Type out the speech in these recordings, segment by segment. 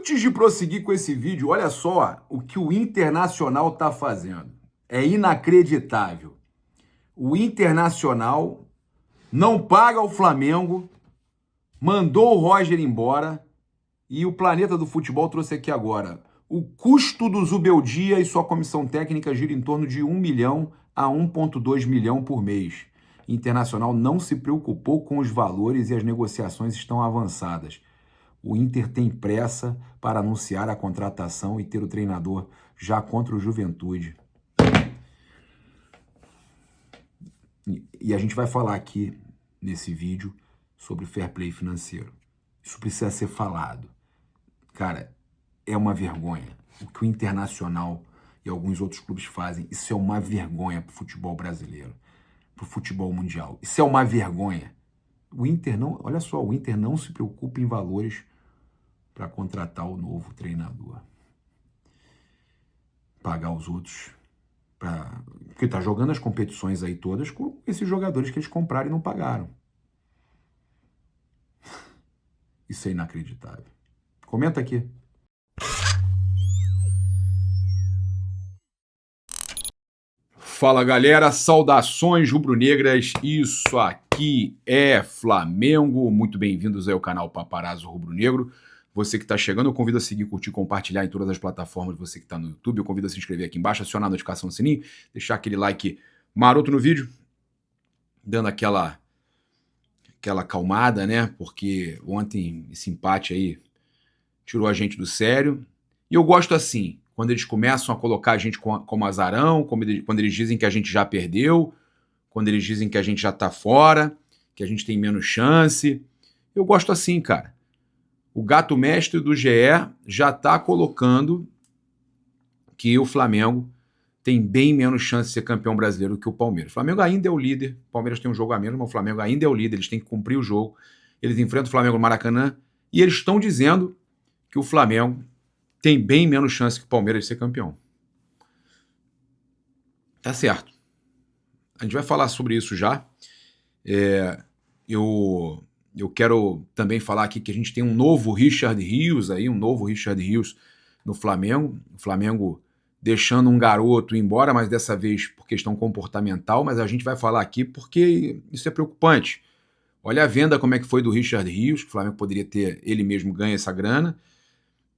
Antes de prosseguir com esse vídeo, olha só o que o Internacional está fazendo. É inacreditável. O Internacional não paga o Flamengo, mandou o Roger embora e o Planeta do Futebol trouxe aqui agora. O custo do Zubeldia e sua comissão técnica gira em torno de 1 milhão a 1,2 milhão por mês. Internacional não se preocupou com os valores e as negociações estão avançadas. O Inter tem pressa para anunciar a contratação e ter o treinador já contra o Juventude. E a gente vai falar aqui nesse vídeo sobre fair play financeiro. Isso precisa ser falado. Cara, é uma vergonha. O que o Internacional e alguns outros clubes fazem, isso é uma vergonha para o futebol brasileiro, para o futebol mundial. Isso é uma vergonha. O Inter não, olha só, o Inter não se preocupa em valores para contratar o novo treinador. Pagar os outros. Porque tá jogando as competições aí todas com esses jogadores que eles compraram e não pagaram. Isso é inacreditável. Comenta aqui. Fala galera, saudações rubro-negras, isso aqui é Flamengo, muito bem-vindos ao canal Paparazzo Rubro-Negro. Você que está chegando, eu convido a seguir, curtir, compartilhar em todas as plataformas. Você que está no YouTube, eu convido a se inscrever aqui embaixo, acionar a notificação do sininho, deixar aquele like maroto no vídeo, dando aquela acalmada, né? Porque ontem esse empate aí tirou a gente do sério. E eu gosto assim, quando eles começam a colocar a gente como azarão, quando eles dizem que a gente já perdeu, quando eles dizem que a gente já tá fora, que a gente tem menos chance. Eu gosto assim, cara. O gato mestre do GE já tá colocando que o Flamengo tem bem menos chance de ser campeão brasileiro que o Palmeiras. O Flamengo ainda é o líder, o Palmeiras tem um jogo a menos, mas o Flamengo ainda é o líder, eles têm que cumprir o jogo. Eles enfrentam o Flamengo no Maracanã e eles estão dizendo que o Flamengo tem bem menos chance que o Palmeiras de ser campeão. Tá certo. A gente vai falar sobre isso já. Eu quero também falar aqui que a gente tem um novo Richard Rios aí, no Flamengo. O Flamengo deixando um garoto ir embora, mas dessa vez por questão comportamental, mas a gente vai falar aqui porque isso é preocupante. Olha a venda como é que foi do Richard Rios, que o Flamengo poderia ter ele mesmo ganho essa grana,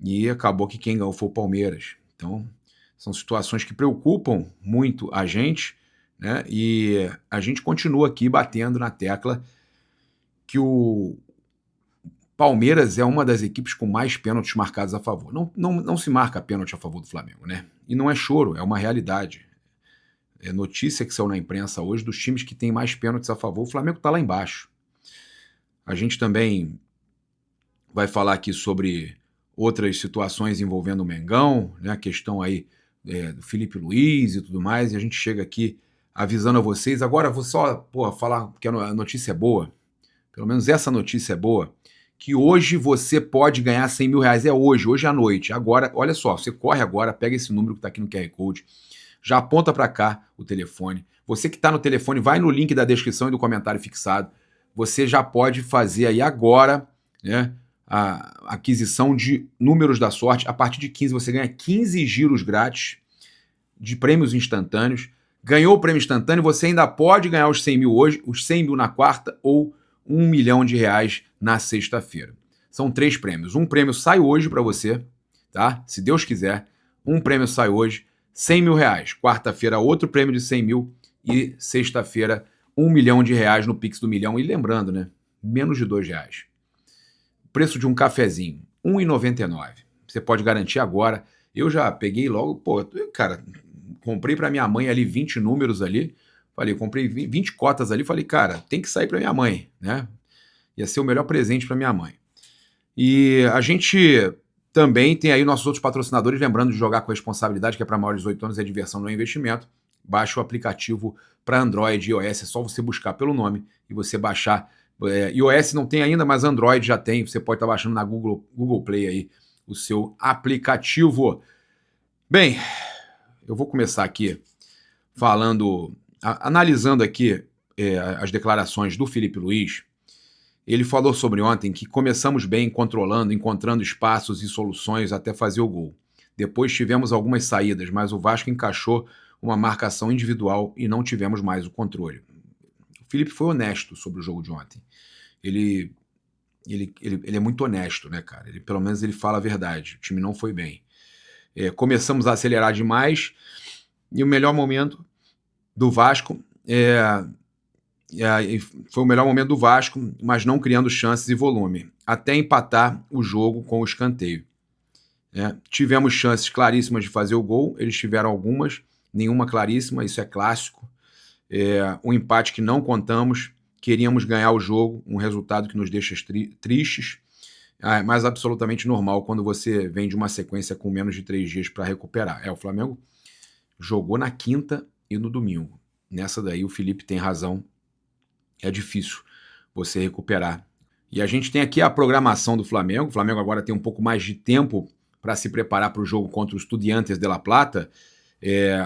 e acabou que quem ganhou foi o Palmeiras. Então, são situações que preocupam muito a gente, né? E a gente continua aqui batendo na tecla que o Palmeiras é uma das equipes com mais pênaltis marcados a favor. Não se marca pênalti a favor do Flamengo, né? E não é choro, é uma realidade. É notícia que saiu na imprensa hoje dos times que têm mais pênaltis a favor. O Flamengo está lá embaixo. A gente também vai falar aqui sobre outras situações envolvendo o Mengão, né? A questão aí do Felipe Luiz e tudo mais. E a gente chega aqui avisando a vocês. Agora vou só falar que a notícia é boa. Pelo menos essa notícia é boa, que hoje você pode ganhar 100 mil reais. É hoje à noite. Agora, olha só, você corre agora, pega esse número que está aqui no QR Code, já aponta para cá o telefone. Você que está no telefone, vai no link da descrição e do comentário fixado. Você já pode fazer aí agora, né, a aquisição de números da sorte. A partir de 15 você ganha 15 giros grátis de prêmios instantâneos. Ganhou o prêmio instantâneo, você ainda pode ganhar os 100 mil hoje, os 100 mil na quarta ou 1 milhão de reais na sexta-feira. São 3 prêmios. Um prêmio sai hoje para você, tá? Se Deus quiser. Um prêmio sai hoje, 100 mil reais. Quarta-feira, outro prêmio de 100 mil. E sexta-feira, 1 milhão de reais no Pix do Milhão. E lembrando, né? Menos de R$2. Preço de um cafezinho, R$1,99. Você pode garantir agora. Eu já peguei logo, cara, comprei para minha mãe ali 20 números ali. Falei, comprei 20 cotas ali, falei, cara, tem que sair para minha mãe, né? Ia ser o melhor presente para minha mãe. E a gente também tem aí nossos outros patrocinadores, lembrando de jogar com responsabilidade, que é para maiores de 18 anos, é diversão, não é investimento. Baixa o aplicativo para Android e iOS, é só você buscar pelo nome e você baixar. iOS não tem ainda, mas Android já tem, você pode estar baixando na Google Play aí o seu aplicativo. Bem, eu vou começar aqui analisando aqui as declarações do Felipe Luiz. Ele falou sobre ontem que começamos bem controlando, encontrando espaços e soluções até fazer o gol. Depois tivemos algumas saídas, mas o Vasco encaixou uma marcação individual e não tivemos mais o controle. O Felipe foi honesto sobre o jogo de ontem. Ele é muito honesto, né, cara? Pelo menos ele fala a verdade. O time não foi bem. Começamos a acelerar demais e o melhor momento do Vasco foi o melhor momento do Vasco, mas não criando chances e volume, até empatar o jogo com o escanteio. Tivemos chances claríssimas de fazer o gol, eles tiveram algumas, nenhuma claríssima, isso é clássico. Um empate que não contamos, queríamos ganhar o jogo, um resultado que nos deixa tristes, mas absolutamente normal quando você vem de uma sequência com menos de 3 dias para recuperar. O Flamengo jogou na quinta e no domingo. Nessa daí o Felipe tem razão, é difícil você recuperar. E a gente tem aqui a programação do Flamengo. O Flamengo agora tem um pouco mais de tempo para se preparar para o jogo contra o Estudiantes de La Plata.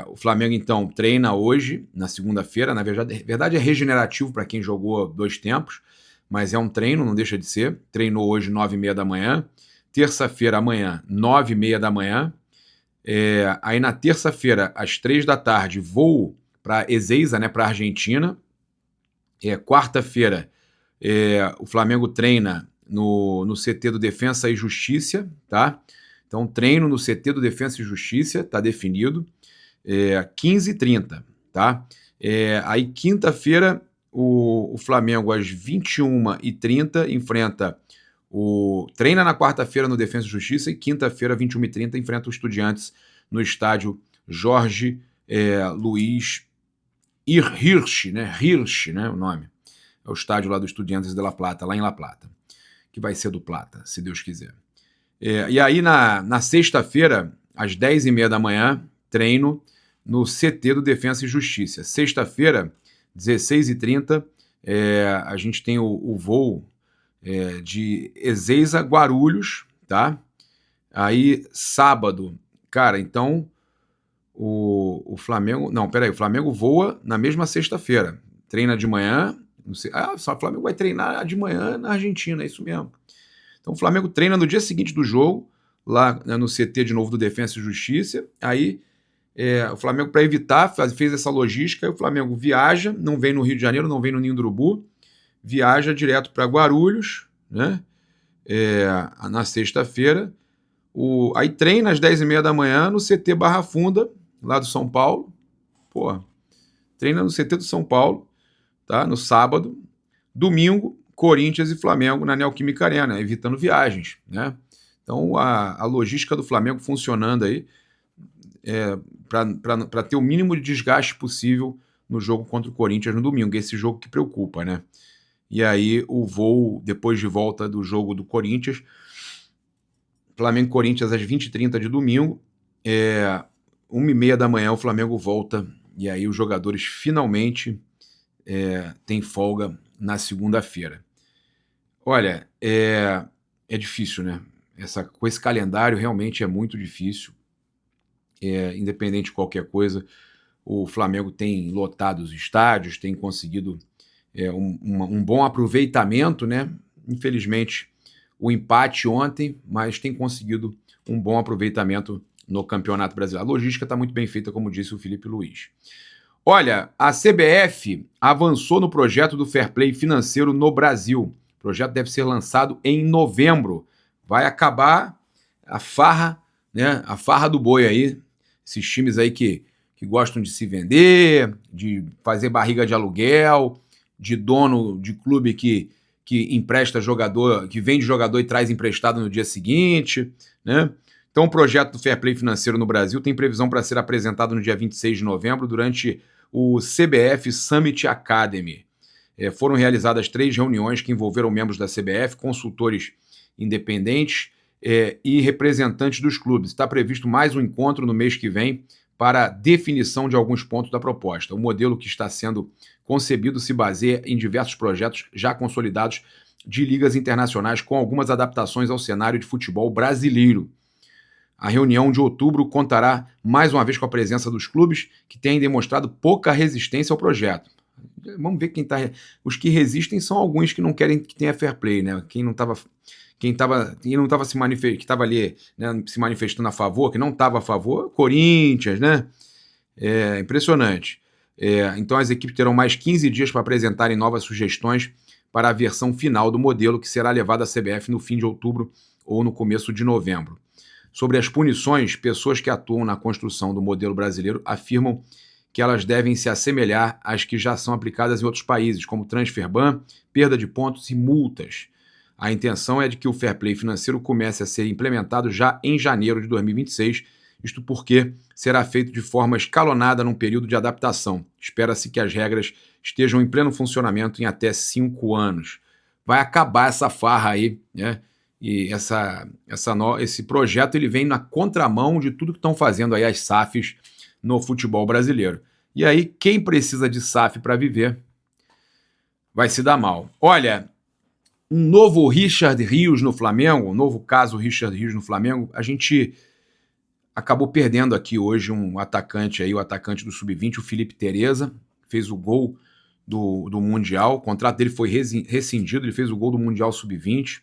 O Flamengo, então, treina hoje, na segunda-feira. Na verdade, é regenerativo para quem jogou 2 tempos, mas é um treino, não deixa de ser. Treinou hoje 9h30 da manhã. Terça-feira, amanhã, 9h30 da manhã. Aí na terça-feira, às 3 da tarde, voo para Ezeiza, né, para a Argentina. Quarta-feira, o Flamengo treina no CT do Defensa e Justiça, tá? Então, treino no CT do Defensa e Justiça, tá definido, 15h30, tá? Aí, quinta-feira, o Flamengo, às 21h30, treina na quarta-feira no Defensa e Justiça e quinta-feira, 21h30, enfrenta o Estudiantes no estádio Jorge Luiz Hirsch, né? Hirsch, né? O nome. É o estádio lá do Estudiantes de La Plata, lá em La Plata. Que vai ser do Plata, se Deus quiser. E aí, na sexta-feira, às 10h30 da manhã, treino no CT do Defensa e Justiça. Sexta-feira, 16h30, a gente tem o voo de Ezeiza, Guarulhos, tá? Aí, sábado, cara, então... O Flamengo... Não, peraí, o Flamengo voa na mesma sexta-feira. Treina de manhã... Não sei, só o Flamengo vai treinar de manhã na Argentina, é isso mesmo. Então o Flamengo treina no dia seguinte do jogo, lá, né, no CT de novo do Defensa e Justiça. Aí o Flamengo, para evitar, fez essa logística, aí o Flamengo viaja, não vem no Rio de Janeiro, não vem no Ninho do Urubu, viaja direto para Guarulhos, né? Na sexta-feira. Aí treina às 10h30 da manhã no CT Barra Funda, lá do São Paulo. Treina no CT do São Paulo, tá? No sábado. Domingo, Corinthians e Flamengo na Neoquímica Arena, evitando viagens, né? Então, a logística do Flamengo funcionando aí para ter o mínimo de desgaste possível no jogo contra o Corinthians no domingo, esse jogo que preocupa, né? E aí, o voo, depois de volta do jogo do Corinthians, Flamengo e Corinthians às 20h30 de domingo, 1h30 da manhã o Flamengo volta, e aí os jogadores finalmente têm folga na segunda-feira. Olha, é difícil, né? Com esse calendário realmente é muito difícil. Independente de qualquer coisa, o Flamengo tem lotado os estádios, tem conseguido um bom aproveitamento, né? Infelizmente, o empate ontem, mas tem conseguido um bom aproveitamento no Campeonato Brasileiro. A logística está muito bem feita, como disse o Felipe Luiz. Olha, a CBF avançou no projeto do Fair Play financeiro no Brasil. O projeto deve ser lançado em novembro. Vai acabar a farra, né? A farra do boi aí. Esses times aí que gostam de se vender, de fazer barriga de aluguel, de dono de clube que empresta jogador, que vende jogador e traz emprestado no dia seguinte, né? Então, o projeto do Fair Play financeiro no Brasil tem previsão para ser apresentado no dia 26 de novembro, durante o CBF Summit Academy. Foram realizadas 3 reuniões que envolveram membros da CBF, consultores independentes e representantes dos clubes. Está previsto mais um encontro no mês que vem para definição de alguns pontos da proposta. O modelo que está sendo concebido se baseia em diversos projetos já consolidados de ligas internacionais, com algumas adaptações ao cenário de futebol brasileiro. A reunião de outubro contará mais uma vez com a presença dos clubes, que têm demonstrado pouca resistência ao projeto. Vamos ver quem está... Os que resistem são alguns que não querem que tenha fair play, né? Quem não estava se manifestando, que estava ali, né, se manifestando a favor, que não estava a favor, Corinthians, né? É impressionante. Então as equipes terão mais 15 dias para apresentarem novas sugestões para a versão final do modelo, que será levada à CBF no fim de outubro ou no começo de novembro. Sobre as punições, pessoas que atuam na construção do modelo brasileiro afirmam que elas devem se assemelhar às que já são aplicadas em outros países, como transfer ban, perda de pontos e multas. A intenção é de que o fair play financeiro comece a ser implementado já em janeiro de 2026, isto porque será feito de forma escalonada num período de adaptação. Espera-se que as regras estejam em pleno funcionamento em até 5 anos. Vai acabar essa farra aí, né? E esse projeto ele vem na contramão de tudo que estão fazendo aí as SAFs no futebol brasileiro. E aí, quem precisa de SAF para viver vai se dar mal. Olha, um novo Richard Rios no Flamengo, um novo caso Richard Rios no Flamengo, a gente acabou perdendo aqui hoje um atacante aí, o atacante do Sub-20, o Felipe Tereza, fez o gol do Mundial, o contrato dele foi rescindido, ele fez o gol do Mundial Sub-20,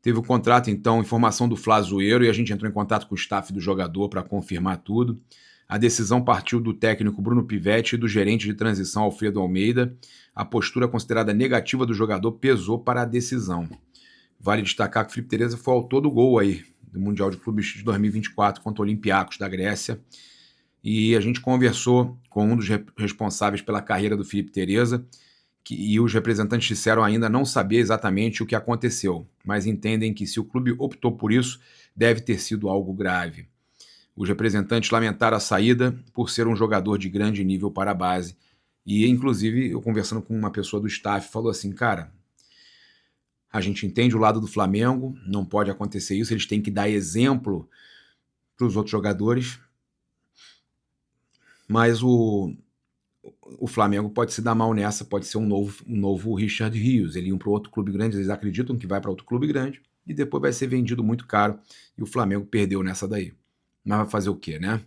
teve o contrato, então, informação do Flazoeiro, e a gente entrou em contato com o staff do jogador para confirmar tudo. A decisão partiu do técnico Bruno Pivetti e do gerente de transição Alfredo Almeida. A postura considerada negativa do jogador pesou para a decisão. Vale destacar que o Felipe Tereza foi autor do gol aí, do Mundial de Clubes de 2024 contra o Olympiacos da Grécia. E a gente conversou com um dos responsáveis pela carreira do Felipe Tereza, e os representantes disseram ainda não saber exatamente o que aconteceu, mas entendem que se o clube optou por isso, deve ter sido algo grave. Os representantes lamentaram a saída por ser um jogador de grande nível para a base. E, inclusive, eu conversando com uma pessoa do staff, falou assim, cara, a gente entende o lado do Flamengo, não pode acontecer isso, eles têm que dar exemplo para os outros jogadores, mas o Flamengo pode se dar mal nessa, pode ser um novo Richard Rios. Ele ia para outro clube grande, eles acreditam que vai para outro clube grande, e depois vai ser vendido muito caro, e o Flamengo perdeu nessa daí. Mas vai fazer o quê, né?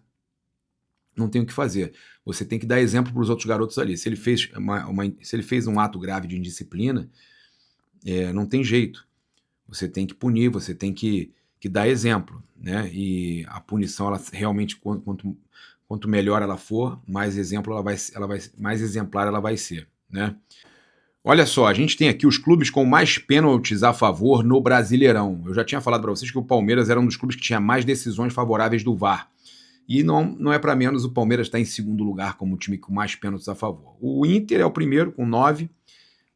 Não tem o que fazer. Você tem que dar exemplo para os outros garotos ali. Se ele fez um ato grave de indisciplina, não tem jeito. Você tem que punir, você tem que dar exemplo, né? E a punição, ela realmente, quanto melhor ela for, mais mais exemplar ela vai ser, né? Olha só, a gente tem aqui os clubes com mais pênaltis a favor no Brasileirão. Eu já tinha falado para vocês que o Palmeiras era um dos clubes que tinha mais decisões favoráveis do VAR. E não é para menos, o Palmeiras está em segundo lugar como o time com mais pênaltis a favor. O Inter é o primeiro com 9,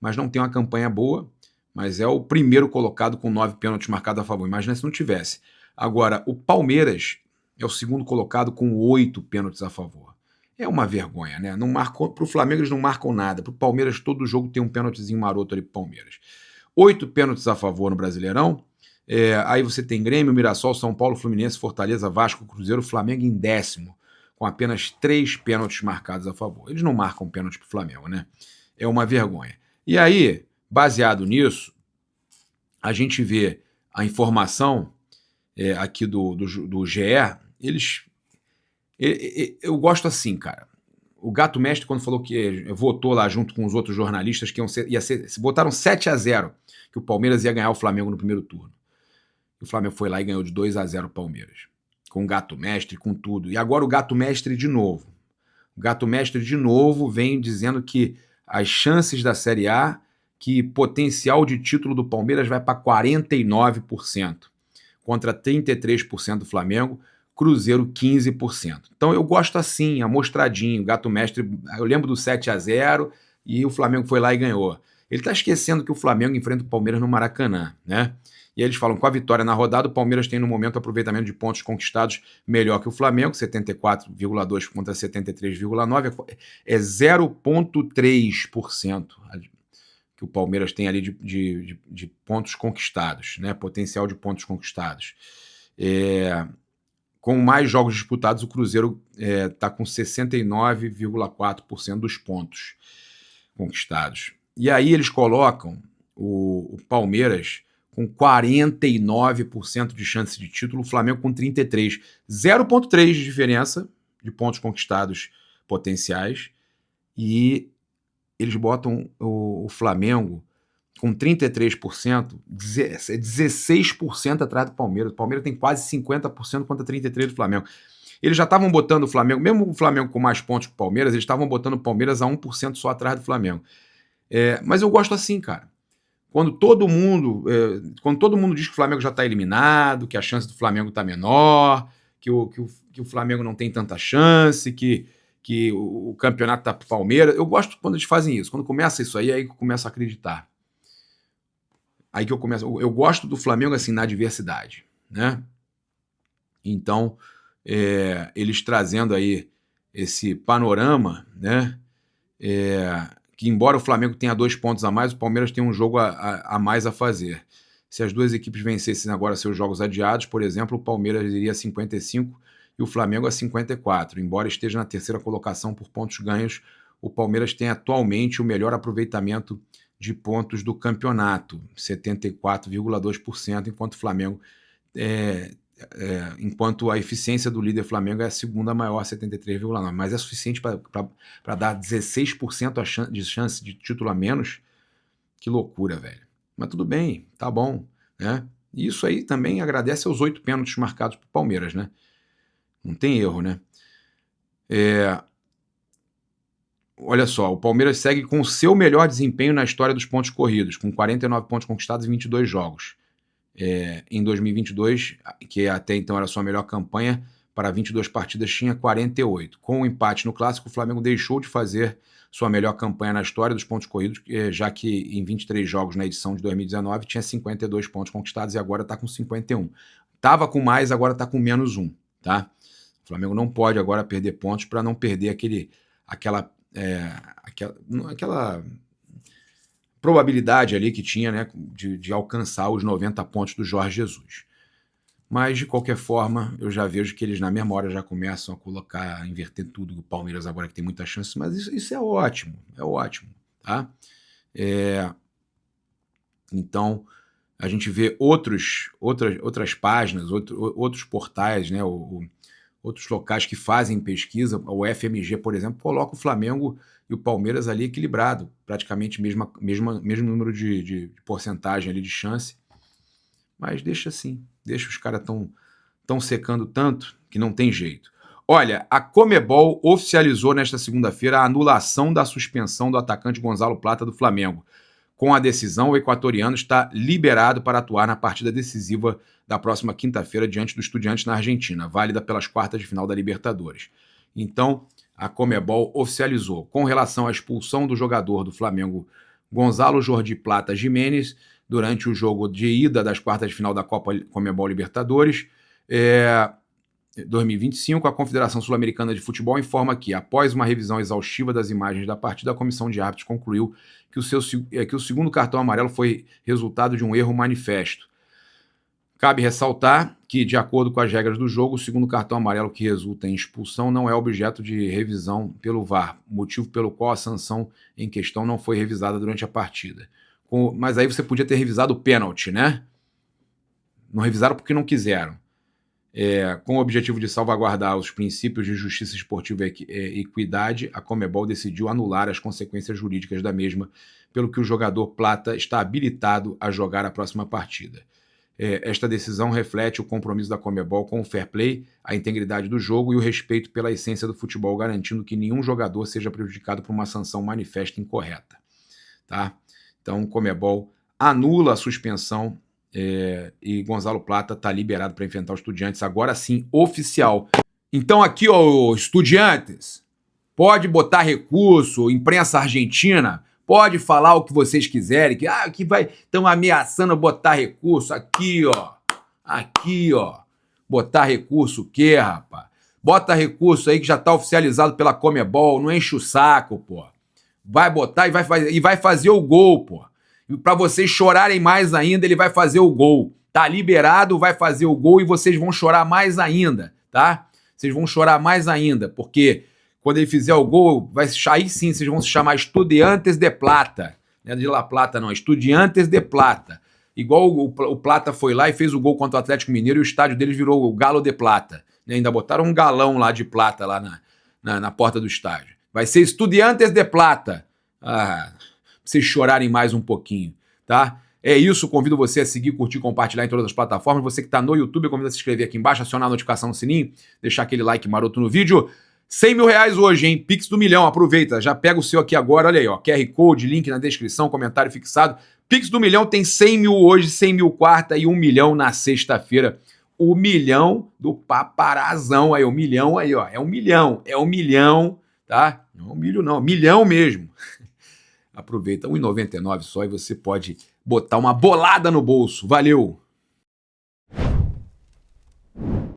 mas não tem uma campanha boa, mas é o primeiro colocado com 9 pênaltis marcados a favor. Imagina se não tivesse. Agora, o Palmeiras é o segundo colocado com 8 pênaltis a favor. É uma vergonha, né? Não marcou, pro Flamengo eles não marcam nada. Pro Palmeiras todo jogo tem um pênaltizinho maroto ali pro Palmeiras. 8 pênaltis a favor no Brasileirão. Aí você tem Grêmio, Mirassol, São Paulo, Fluminense, Fortaleza, Vasco, Cruzeiro, Flamengo em 10º, com apenas 3 pênaltis marcados a favor. Eles não marcam pênalti pro Flamengo, né? É uma vergonha. E aí, baseado nisso, a gente vê a informação aqui do GE, eu gosto assim, cara. O Gato Mestre, quando falou que votou lá junto com os outros jornalistas, que votaram 7-0, que o Palmeiras ia ganhar o Flamengo no primeiro turno. O Flamengo foi lá e ganhou de 2-0 o Palmeiras. Com o Gato Mestre, com tudo. E agora o Gato Mestre de novo. O Gato Mestre de novo vem dizendo que as chances da Série A, que potencial de título do Palmeiras vai para 49%, contra 33% do Flamengo, Cruzeiro 15%. Então eu gosto assim, amostradinho, Gato Mestre, eu lembro do 7-0 e o Flamengo foi lá e ganhou. Ele está esquecendo que o Flamengo enfrenta o Palmeiras no Maracanã, né? E eles falam, com a vitória na rodada, o Palmeiras tem no momento aproveitamento de pontos conquistados melhor que o Flamengo, 74,2 contra 73,9, é 0,3% que o Palmeiras tem ali de pontos conquistados, né? Potencial de pontos conquistados. Com mais jogos disputados, o Cruzeiro está com 69,4% dos pontos conquistados. E aí eles colocam o Palmeiras com 49% de chance de título, o Flamengo com 33%. 0,3% de diferença de pontos conquistados potenciais, e eles botam o Flamengo com 33%, 16% atrás do Palmeiras. O Palmeiras tem quase 50% contra 33% do Flamengo. Eles já estavam botando o Flamengo, mesmo o Flamengo com mais pontos que o Palmeiras, eles estavam botando o Palmeiras a 1% só atrás do Flamengo. Mas eu gosto assim, cara. Quando todo mundo diz que o Flamengo já está eliminado, que a chance do Flamengo está menor, que o Flamengo não tem tanta chance, que o campeonato está para o Palmeiras, eu gosto quando eles fazem isso. Quando começa isso aí que eu começo a acreditar. Aí que eu gosto do Flamengo assim na adversidade, né? Então, eles trazendo aí esse panorama, né? Que embora o Flamengo tenha 2 pontos a mais, o Palmeiras tem um jogo a mais a fazer. Se as duas equipes vencessem agora seus jogos adiados, por exemplo, o Palmeiras iria a 55 e o Flamengo a 54. Embora esteja na terceira colocação por pontos ganhos, o Palmeiras tem atualmente o melhor aproveitamento de pontos do campeonato, 74,2%, enquanto o Flamengo enquanto a eficiência do líder Flamengo é a segunda maior, 73,9%, mas é suficiente para dar 16% de chance de título a menos. Que loucura, velho. Mas tudo bem, tá bom, né? E isso aí também agradece aos 8 pênaltis marcados pro Palmeiras, né? Não tem erro, né? Olha só, o Palmeiras segue com o seu melhor desempenho na história dos pontos corridos, com 49 pontos conquistados em 22 jogos. Em 2022, que até então era a sua melhor campanha, para 22 partidas tinha 48. Com o empate no Clássico, o Flamengo deixou de fazer sua melhor campanha na história dos pontos corridos, já que em 23 jogos na edição de 2019 tinha 52 pontos conquistados e agora está com 51. Estava com mais, agora está com menos 1. Tá? O Flamengo não pode agora perder pontos para não perder aquela probabilidade ali que tinha, né, de alcançar os 90 pontos do Jorge Jesus. Mas, de qualquer forma, eu já vejo que eles na mesma hora já começam a inverter tudo, o Palmeiras agora que tem muita chance, mas isso é ótimo, tá? Então, a gente vê outras páginas, outros portais, né, outros locais que fazem pesquisa, o FMG, por exemplo, coloca o Flamengo e o Palmeiras ali equilibrado, praticamente mesmo número de porcentagem ali de chance, mas deixa assim, deixa os caras tão secando tanto que não tem jeito. Olha, a Conmebol oficializou nesta segunda-feira a anulação da suspensão do atacante Gonzalo Plata do Flamengo. Com a decisão, o equatoriano está liberado para atuar na partida decisiva da próxima quinta-feira diante do Estudiantes na Argentina, válida pelas quartas de final da Libertadores. Então, a Conmebol oficializou, com relação à expulsão do jogador do Flamengo, Gonzalo Jordi Plata Giménez, durante o jogo de ida das quartas de final da Copa Conmebol Libertadores 2025, a Confederação Sul-Americana de Futebol informa que, após uma revisão exaustiva das imagens da partida, a comissão de árbitros concluiu que o segundo cartão amarelo foi resultado de um erro manifesto. Cabe ressaltar que, de acordo com as regras do jogo, o segundo cartão amarelo que resulta em expulsão não é objeto de revisão pelo VAR, motivo pelo qual a sanção em questão não foi revisada durante a partida. Mas aí você podia ter revisado o pênalti, né? Não revisaram porque não quiseram. Com o objetivo de salvaguardar os princípios de justiça esportiva e equidade, a Conmebol decidiu anular as consequências jurídicas da mesma, pelo que o jogador Plata está habilitado a jogar a próxima partida. Esta decisão reflete o compromisso da Conmebol com o fair play, a integridade do jogo e o respeito pela essência do futebol, garantindo que nenhum jogador seja prejudicado por uma sanção manifesta incorreta. Tá? Então, Conmebol anula a suspensão e Gonzalo Plata está liberado para enfrentar os Estudiantes, agora sim, oficial. Então aqui, ó, Estudiantes, pode botar recurso, imprensa argentina, pode falar o que vocês quiserem, que estão ameaçando botar recurso, aqui, ó, botar recurso o quê, rapaz? Bota recurso aí que já está oficializado pela Conmebol, não enche o saco, pô. Vai botar e vai fazer o gol, pô. E para vocês chorarem mais ainda, ele vai fazer o gol. Tá liberado, vai fazer o gol e vocês vão chorar mais ainda, tá? Vocês vão chorar mais ainda, porque quando ele fizer o gol, aí sim, vocês vão se chamar Estudiantes de Plata. Não é de La Plata, não, Estudiantes de Plata. Igual o Plata foi lá e fez o gol contra o Atlético Mineiro e o estádio deles virou o Galo de Plata. E ainda botaram um galão lá de plata lá na porta do estádio. Vai ser Estudiantes de Plata. Pra vocês chorarem mais um pouquinho, tá? É isso, convido você a seguir, curtir, compartilhar em todas as plataformas. Você que está no YouTube, eu convido a se inscrever aqui embaixo, acionar a notificação no sininho, deixar aquele like maroto no vídeo. 100 mil reais hoje, hein? Pix do milhão, aproveita, já pega o seu aqui agora, olha aí, ó, QR Code, link na descrição, comentário fixado. Pix do milhão tem 100 mil hoje, 100 mil quarta e 1 milhão na sexta-feira. O milhão do paparazão aí, o milhão aí, ó, é um milhão, tá? Não é um milho não, milhão mesmo. Aproveita, R$1,99 só e você pode botar uma bolada no bolso. Valeu!